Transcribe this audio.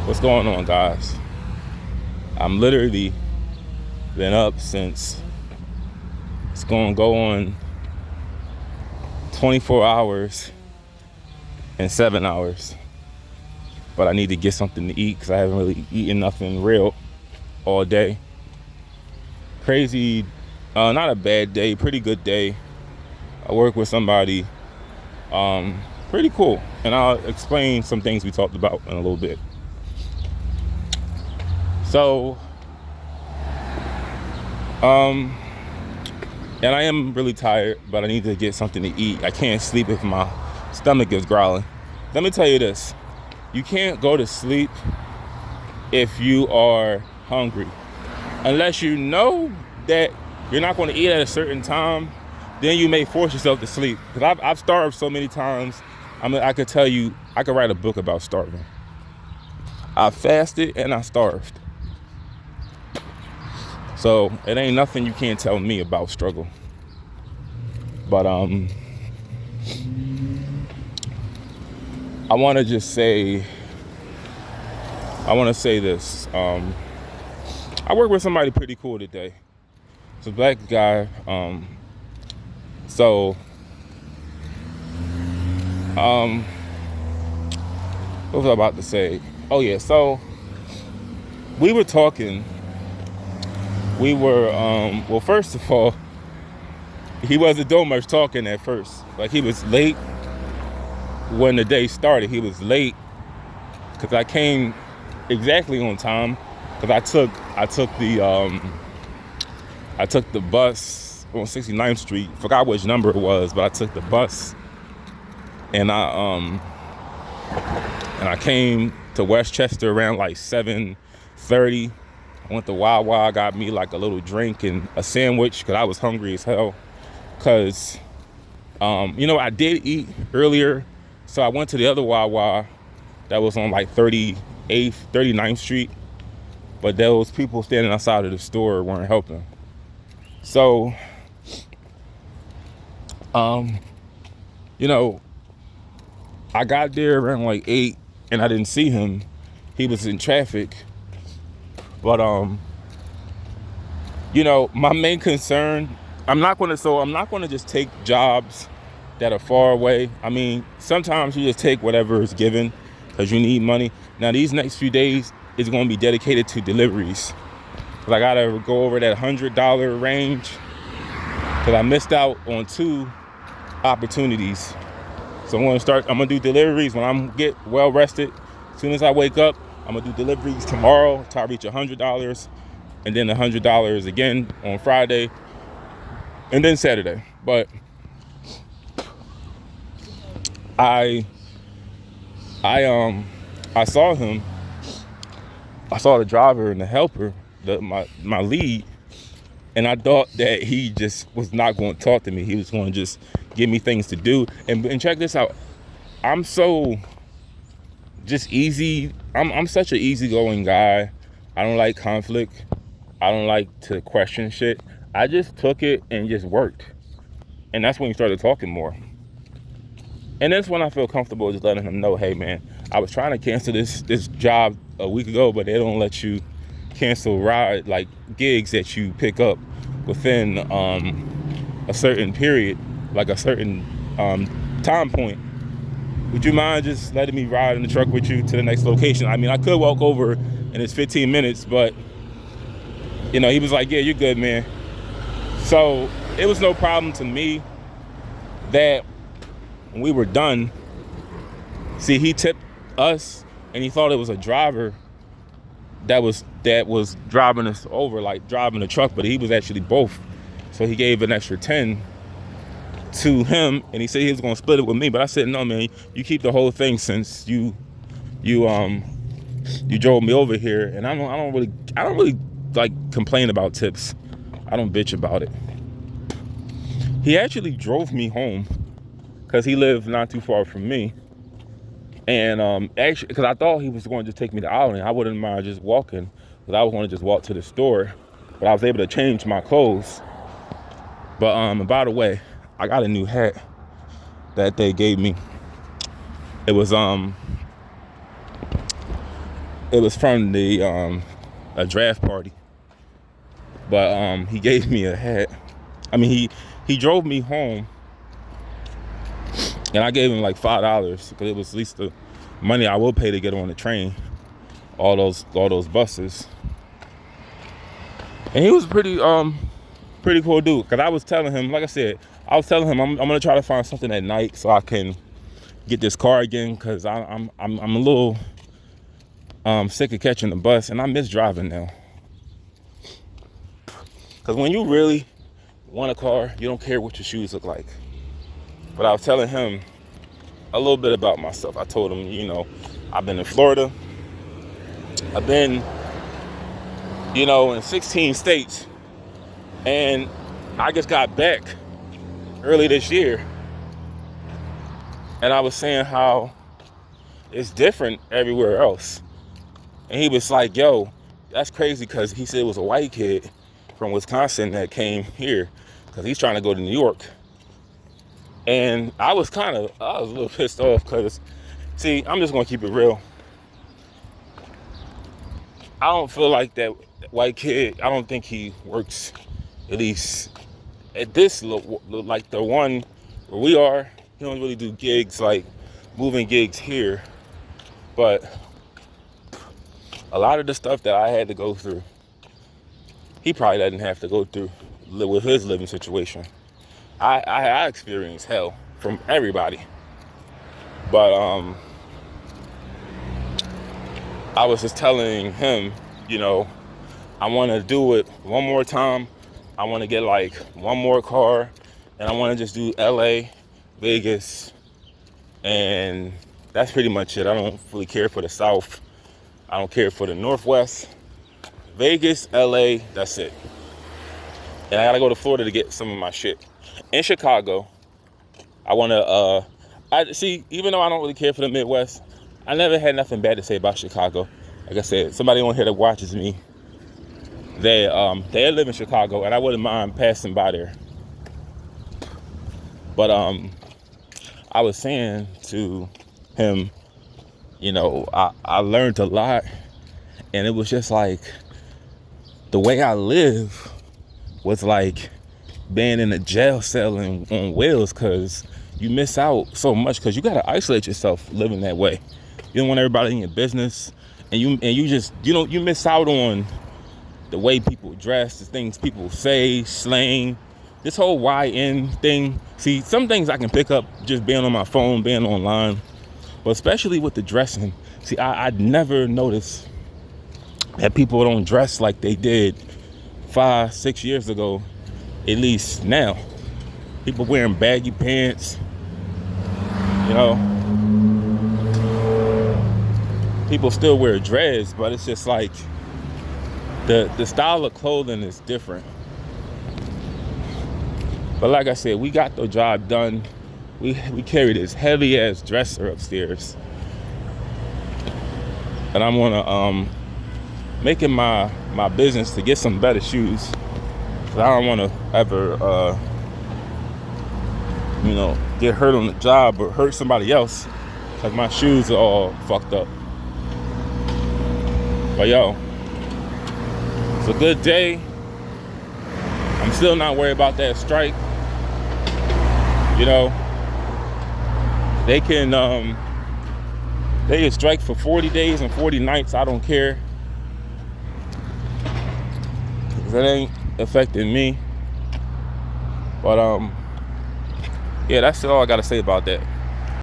What's going on, guys? I'm literally been up since it's going to go on 24 hours and 7 hours. But I need to get something to eat because I haven't really eaten nothing real all day. Crazy, not a bad day, pretty good day. I work with somebody, pretty cool. And I'll explain some things we talked about in a little bit. So, and I am really tired, but I need to get something to eat. I can't sleep if my stomach is growling. Let me tell you this. You can't go to sleep if you are hungry. Unless you know that you're not going to eat at a certain time, then you may force yourself to sleep. Because I've starved so many times. I could tell you, I could write a book about starving. I fasted and I starved. So it ain't nothing you can't tell me about struggle. But I want to say this. I work with somebody pretty cool today. It's a black guy. What was I about to say? Oh yeah, so we were talking. We were, well, first of all, he wasn't doing much talking at first. Like, he was late when the day started. He was late because I came exactly on time because I took the bus on 69th Street. Forgot which number it was, but I took the bus and I came to Westchester around like 7:30. I went to Wawa, got me like a little drink and a sandwich because I was hungry as hell. Because, I did eat earlier. So I went to the other Wawa that was on like 39th Street. But those people standing outside of the store weren't helping. So, I got there around like 8 and I didn't see him. He was in traffic. But, my main concern, I'm not going to just take jobs that are far away. I mean, sometimes you just take whatever is given because you need money. Now, these next few days is going to be dedicated to deliveries. Because I got to go over that $100 range because I missed out on 2 opportunities. So I'm going to do deliveries when I get well rested. As soon as I wake up, I'm going to do deliveries tomorrow till I reach $100, and then $100 again on Friday, and then Saturday. But I saw him. I saw the driver and the helper, my lead, and I thought that he just was not going to talk to me. He was going to just give me things to do. And check this out. I'm so just easy. I'm such an easygoing guy. I don't like conflict. I don't like to question shit. I just took it and just worked. And that's when we started talking more. And that's when I feel comfortable just letting him know, hey man, I was trying to cancel this job a week ago, but they don't let you cancel gigs that you pick up within a certain period, like a certain time point. Would you mind just letting me ride in the truck with you to the next location? I mean, I could walk over and it's 15 minutes, but he was like, yeah, you're good, man. So it was no problem to me that when we were done, see, he tipped us and he thought it was a driver that was driving us over, like driving the truck, but he was actually both. So he gave an extra 10 to him and he said he was going to split it with me. But I said, no, man, you keep the whole thing since you drove me over here. And I don't really like complain about tips. I don't bitch about it. He actually drove me home because he lived not too far from me. And actually, because I thought he was going to just take me to Island, I wouldn't mind just walking, because I was going to just walk to the store. But I was able to change my clothes. But and by the way, I got a new hat that they gave me. It was It was from the a draft party, but he gave me a hat. I mean, he drove me home, and I gave him like $5 because it was at least the money I will pay to get on the train, all those buses. And he was pretty cool dude. Cause I was telling him, like I said, I'm gonna try to find something at night so I can get this car again. Cause I'm a little sick of catching the bus, and I miss driving now. Cause when you really want a car, you don't care what your shoes look like. But I was telling him a little bit about myself. I told him, you know, I've been in Florida. I've been, you know, in 16 states. And I just got back early this year. And I was saying how it's different everywhere else. And he was like, yo, that's crazy, because he said it was a white kid from Wisconsin that came here because he's trying to go to New York. And I was a little pissed off because, see, I'm just going to keep it real. I don't feel like that white kid, I don't think he works, at least at this, like the one where we are. He don't really do gigs, like moving gigs here. But a lot of the stuff that I had to go through, he probably doesn't have to go through with his living situation. I experienced hell from everybody. But I was just telling him, you know, I want to do it one more time. I want to get like one more car, and I want to just do LA, Vegas, and that's pretty much it. I don't really care for the South. I don't care for the Northwest. Vegas, LA, that's it. And I gotta go to Florida to get some of my shit. In Chicago, I wanna even though I don't really care for the Midwest, I never had nothing bad to say about Chicago. Like I said, somebody on here that watches me, they live in Chicago, and I wouldn't mind passing by there. But I was saying to him, you know, I learned a lot, and it was just like the way I live was like being in a jail cell on wheels, because you miss out so much because you got to isolate yourself living that way. You don't want everybody in your business, and you miss out on the way people dress, the things people say, slang, this whole YN thing. See, some things I can pick up just being on my phone, being online, but especially with the dressing. See, I'd never noticed that people don't dress like they did 5-6 years ago, at least now. People wearing baggy pants, you know. People still wear dreads, but it's just like the style of clothing is different. But like I said, we got the job done. We carried this heavy ass dresser upstairs, and I'm gonna make it my business to get some better shoes. Cause I don't want to ever you know, get hurt on the job or hurt somebody else, cause my shoes are all fucked up. But yo, it's a good day. I'm still not worried about that strike. You know, they can strike for 40 days and 40 nights. I don't care. That ain't affecting me. But yeah, that's all I gotta say about that.